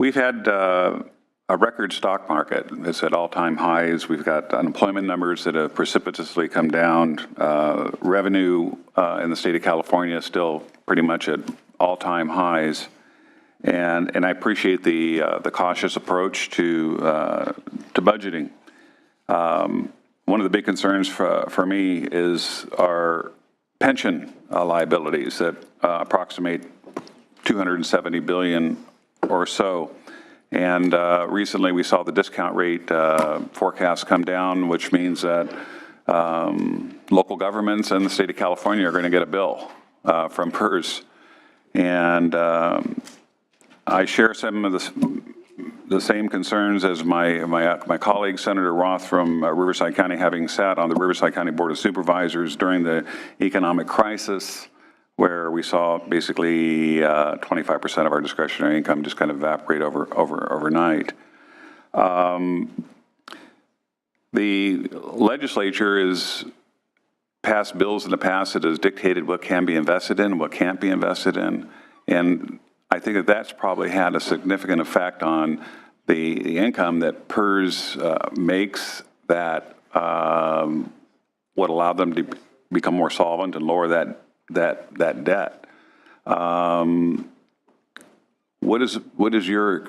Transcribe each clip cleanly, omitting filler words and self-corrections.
We've had a record stock market that's at all-time highs. We've got unemployment numbers that have precipitously come down. Revenue in the state of California is still pretty much at all-time highs. And I appreciate the cautious approach to budgeting. One of the big concerns for me is our pension liabilities that approximate $270 billion or so. And recently we saw the discount rate forecast come down, which means that local governments and the state of California are going to get a bill from PERS. And I share some of the same concerns as my colleague, Senator Roth from Riverside County, having sat on the Riverside County Board of Supervisors during the economic crisis, where we saw basically 25% of our discretionary income just kind of evaporate overnight. The legislature has passed bills in the past that has dictated what can be invested in and what can't be invested in, and I think that that's probably had a significant effect on the income that PERS makes that would allow them to become more solvent and lower that debt. What is your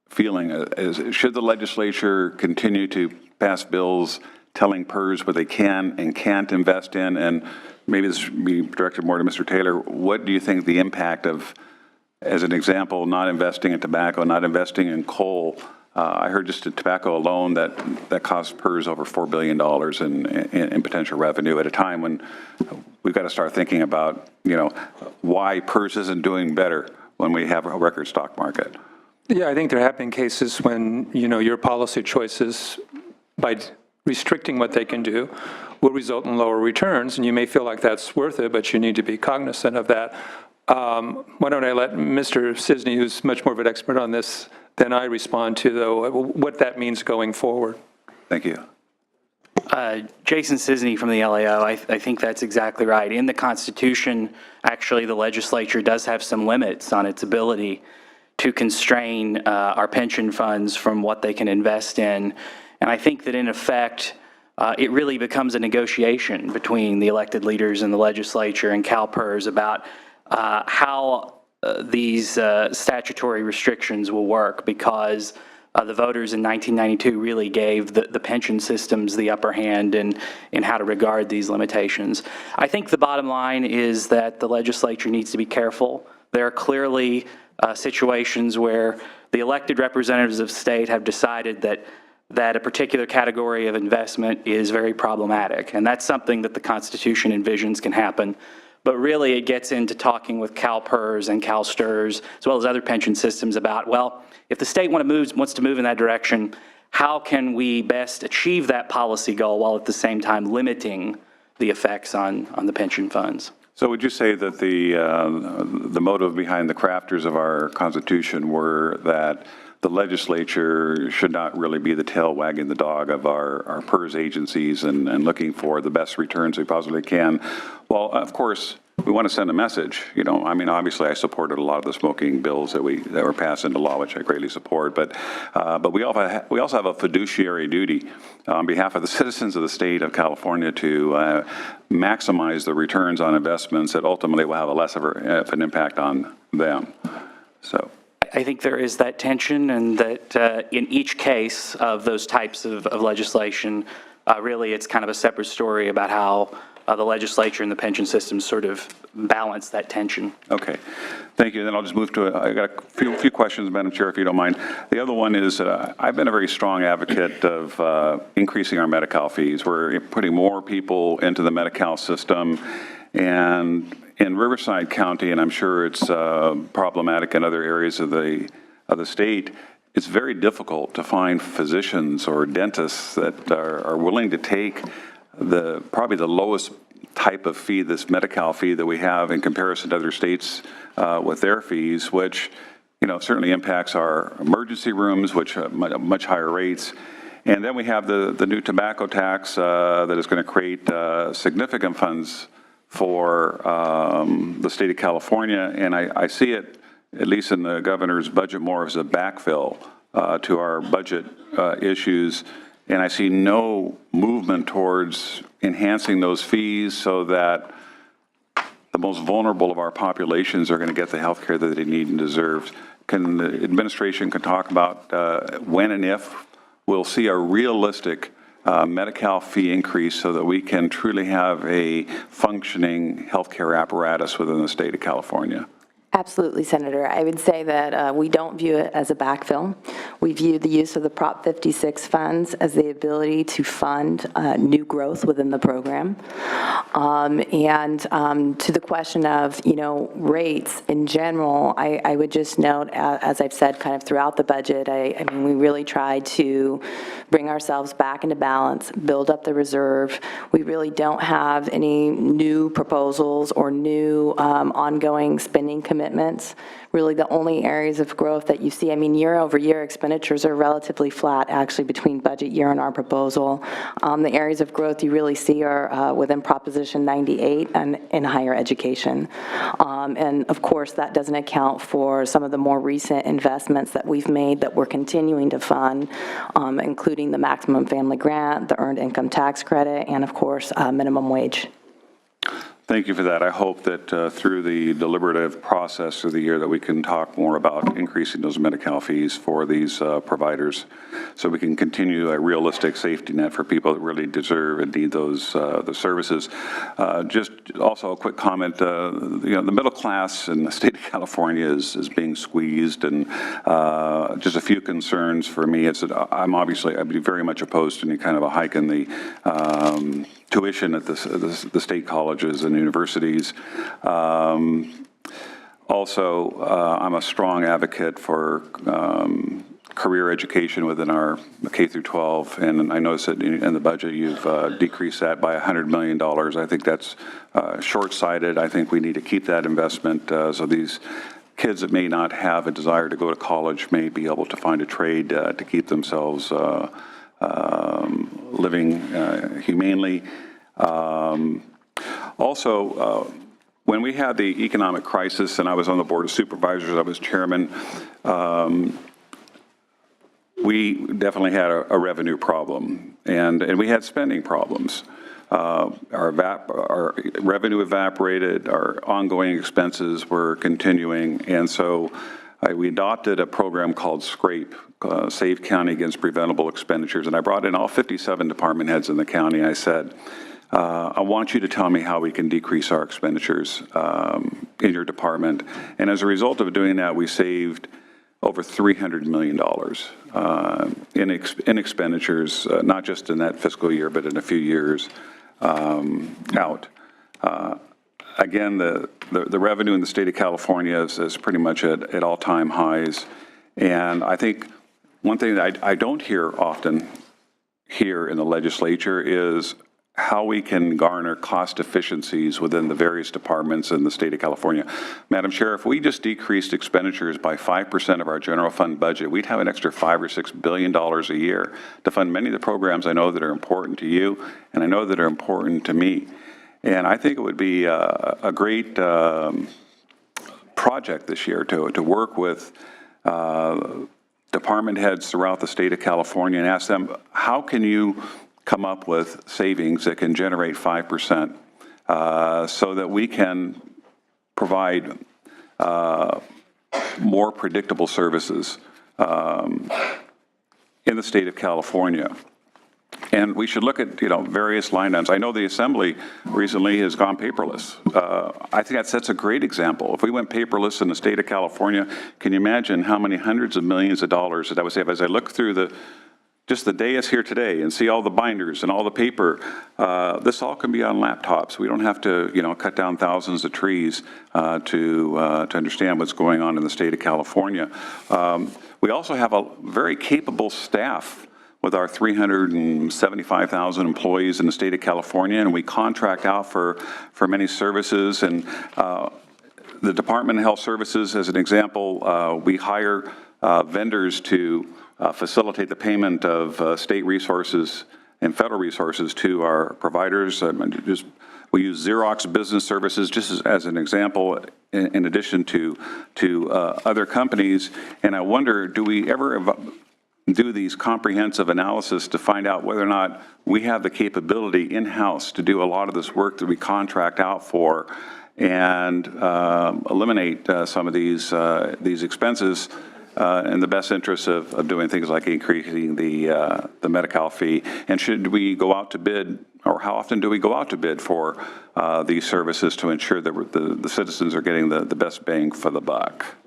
feeling? Should the legislature continue to pass bills telling PERS what they can and can't invest in? And maybe this should be directed more to Mr. Taylor. What do you think the impact of, as an example, not investing in tobacco, not investing in coal? I heard just in tobacco alone that costs PERS over $4 billion in potential revenue at a time when we've got to start thinking about, why PERS isn't doing better when we have a record stock market. Yeah, I think there have been cases when, your policy choices, by restricting what they can do, will result in lower returns, and you may feel like that's worth it, but you need to be cognizant of that. Why don't I let Mr. Cisney, who's much more of an expert on this than I, respond to, though, what that means going forward. Thank you. Jason Cisney from the LAO, I think that's exactly right. In the Constitution, actually, the legislature does have some limits on its ability to constrain our pension funds from what they can invest in. And I think that, in effect, it really becomes a negotiation between the elected leaders in the legislature and CalPERS about how these statutory restrictions will work, because the voters in 1992 really gave the pension systems the upper hand in how to regard these limitations. I think the bottom line is that the legislature needs to be careful. There are clearly situations where the elected representatives of state have decided that a particular category of investment is very problematic, and that's something that the Constitution envisions can happen. But really, it gets into talking with CalPERS and CalSTRS, as well as other pension systems, about, well, if the state wants to move in that direction, how can we best achieve that policy goal while at the same time limiting the effects on the pension funds? So would you say that the motive behind the crafters of our Constitution were that the legislature should not really be the tail wagging the dog of our PERS agencies and looking for the best returns we possibly can? Well, of course, we want to send a message. Obviously, I supported a lot of the smoking bills that were passed into law, which I greatly support. But we also have a fiduciary duty on behalf of the citizens of the state of California to maximize the returns on investments that ultimately will have a less of an impact on them. So I think there is that tension, and that in each case of those types of legislation, really it's kind of a separate story about how the legislature and the pension systems sort of balance that tension. Okay, thank you. Then I'll just move to I got a few questions, Madam Chair, if you don't mind. The other one is I've been a very strong advocate of increasing our Medi-Cal fees. We're putting more people into the Medi-Cal system, and in Riverside County, and I'm sure it's problematic in other areas of the state, it's very difficult to find physicians or dentists that are willing to take probably the lowest type of fee, this Medi-Cal fee that we have in comparison to other states with their fees, which certainly impacts our emergency rooms, which are much higher rates. And then we have the new tobacco tax that is going to create significant funds for the state of California, and I see it at least in the governor's budget, more as a backfill to our budget issues. And I see no movement towards enhancing those fees so that the most vulnerable of our populations are going to get the health care that they need and deserve. Can the administration talk about when and if we'll see a realistic Medi-Cal fee increase so that we can truly have a functioning healthcare apparatus within the state of California? Absolutely, Senator. I would say that we don't view it as a backfill. We view the use of the Prop 56 funds as the ability to fund new growth within the program. To the question of, rates in general, I would just note, as I've said kind of throughout the budget, I mean, we really tried to bring ourselves back into balance, build up the reserve. We really don't have any new proposals or new ongoing spending commitments. Really, the only areas of growth that you see, I mean, year over year expenditures are relatively flat, actually, between budget year and our proposal. The areas of growth you really see are within Proposition 98 and in higher education. And of course, that doesn't account for some of the more recent investments that we've made that we're continuing to fund, including the maximum family grant, the earned income tax credit, and of course, minimum wage. Thank you for that. I hope that through the deliberative process through the year that we can talk more about increasing those Medi-Cal fees for these providers so we can continue a realistic safety net for people that really deserve and need those the services. Just also a quick comment, the middle class in the state of California is being squeezed, and just a few concerns for me. It's that I'd be very much opposed to any kind of a hike in the tuition at the state colleges and universities. Also, I'm a strong advocate for career education within our K through 12, and I noticed that in the budget you've decreased that by $100 million. I think that's short-sighted. I think we need to keep that investment so these kids that may not have a desire to go to college may be able to find a trade to keep themselves living humanely. Also, when we had the economic crisis and I was on the Board of Supervisors, I was chairman, we definitely had a revenue problem, and we had spending problems. Our revenue evaporated, our ongoing expenses were continuing, and so we adopted a program called SCRAPE, Save County Against Preventable Expenditures, and I brought in all 57 department heads in the county. I said, I want you to tell me how we can decrease our expenditures in your department. And as a result of doing that, we saved over $300 million in expenditures, not just in that fiscal year, but in a few years out. Again, the revenue in the state of California is pretty much at all-time highs. And I think one thing that I don't hear often here in the legislature is how we can garner cost efficiencies within the various departments in the state of California. Madam Chair, if we just decreased expenditures by 5% of our general fund budget, we'd have an extra $5 or $6 billion a year to fund many of the programs I know that are important to you, and I know that are important to me. And I think it would be a great project this year to work with department heads throughout the state of California and ask them, how can you come up with savings that can generate 5% so that we can provide more predictable services in the state of California. And we should look at, various line items. I know the Assembly recently has gone paperless. I think that's a great example. If we went paperless in the state of California, can you imagine how many hundreds of millions of dollars that I would save? As I look through just the dais here today and see all the binders and all the paper, this all can be on laptops. We don't have to, cut down thousands of trees to understand what's going on in the state of California. We also have a very capable staff with our 375,000 employees in the state of California, and we contract out for many services. And the Department of Health Services, as an example, we hire vendors to facilitate the payment of state resources and federal resources to our providers. Just We use Xerox Business Services just as an example, in addition to other companies. And I wonder, do we ever do these comprehensive analysis to find out whether or not we have the capability in-house to do a lot of this work that we contract out for, and eliminate some of these expenses in the best interest of doing things like increasing the Medi-Cal fee? And should we go out to bid, or how often do we go out to bid for these services to ensure that the citizens are getting the best bang for the buck?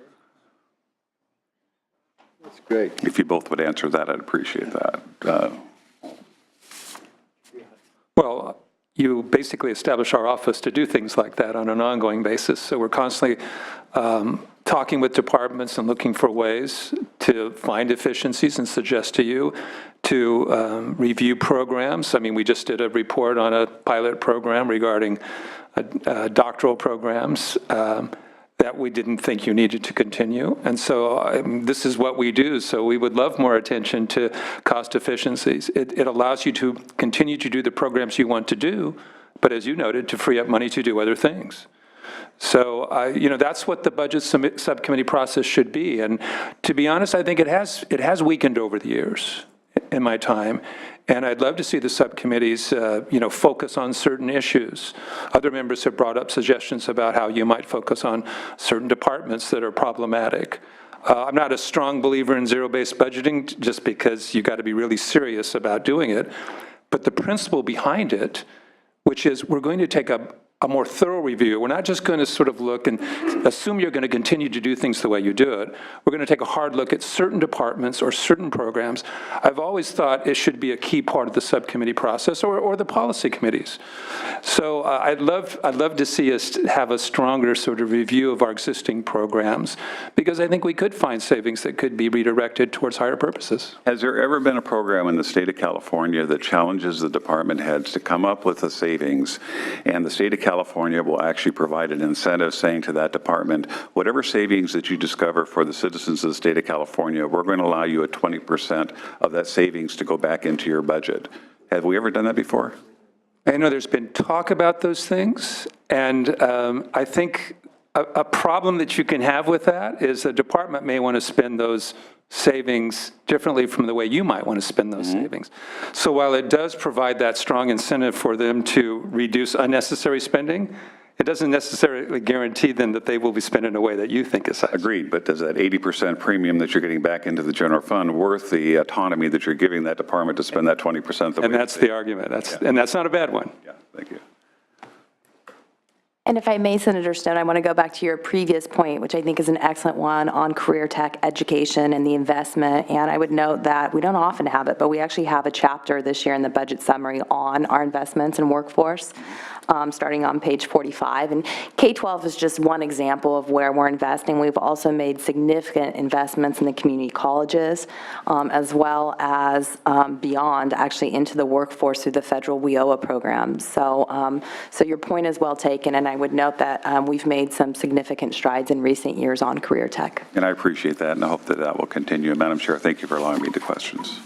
That's great. If you both would answer that, I'd appreciate that. Well, you basically establish our office to do things like that on an ongoing basis. So we're constantly talking with departments and looking for ways to find efficiencies and suggest to you to review programs. I mean, we just did a report on a pilot program regarding doctoral programs that we didn't think you needed to continue. And so this is what we do. So we would love more attention to cost efficiencies. It allows you to continue to do the programs you want to do, but as you noted, to free up money to do other things. So, that's what the budget subcommittee process should be. And to be honest, I think it has weakened over the years in my time. And I'd love to see the subcommittees, focus on certain issues. Other members have brought up suggestions about how you might focus on certain departments that are problematic. I'm not a strong believer in zero-based budgeting just because you got to be really serious about doing it. But the principle behind it, which is we're going to take a more thorough review. We're not just going to sort of look and assume you're going to continue to do things the way you do it. We're going to take a hard look at certain departments or certain programs. I've always thought it should be a key part of the subcommittee process or the policy committees. So I'd love to see us have a stronger sort of review of our existing programs, because I think we could find savings that could be redirected towards higher purposes. Has there ever been a program in the state of California that challenges the department heads to come up with a savings, and the state of California will actually provide an incentive saying to that department, whatever savings that you discover for the citizens of the state of California, we're going to allow you a 20% of that savings to go back into your budget? Have we ever done that before? I know there's been talk about those things, and I think a problem that you can have with that is the department may want to spend those savings differently from the way you might want to spend those savings. So while it does provide that strong incentive for them to reduce unnecessary spending, it doesn't necessarily guarantee them that they will be spent in a way that you think is safe. Agreed, but does that 80% premium that you're getting back into the general fund worth the autonomy that you're giving that department to spend that 20%? And that's the argument. And that's not a bad one. Yeah, thank you. And if I may, Senator Stone, I want to go back to your previous point, which I think is an excellent one, on career tech education and the investment. And I would note that we don't often have it, but we actually have a chapter this year in the budget summary on our investments in workforce, starting on page 45. And K-12 is just one example of where we're investing. We've also made significant investments in the community colleges, as well as beyond, actually into the workforce through the federal WIOA program. So, so your point is well taken, and I would note that we've made some significant strides in recent years on career tech. And I appreciate that, and I hope that that will continue. Madam Chair, thank you for allowing me the questions.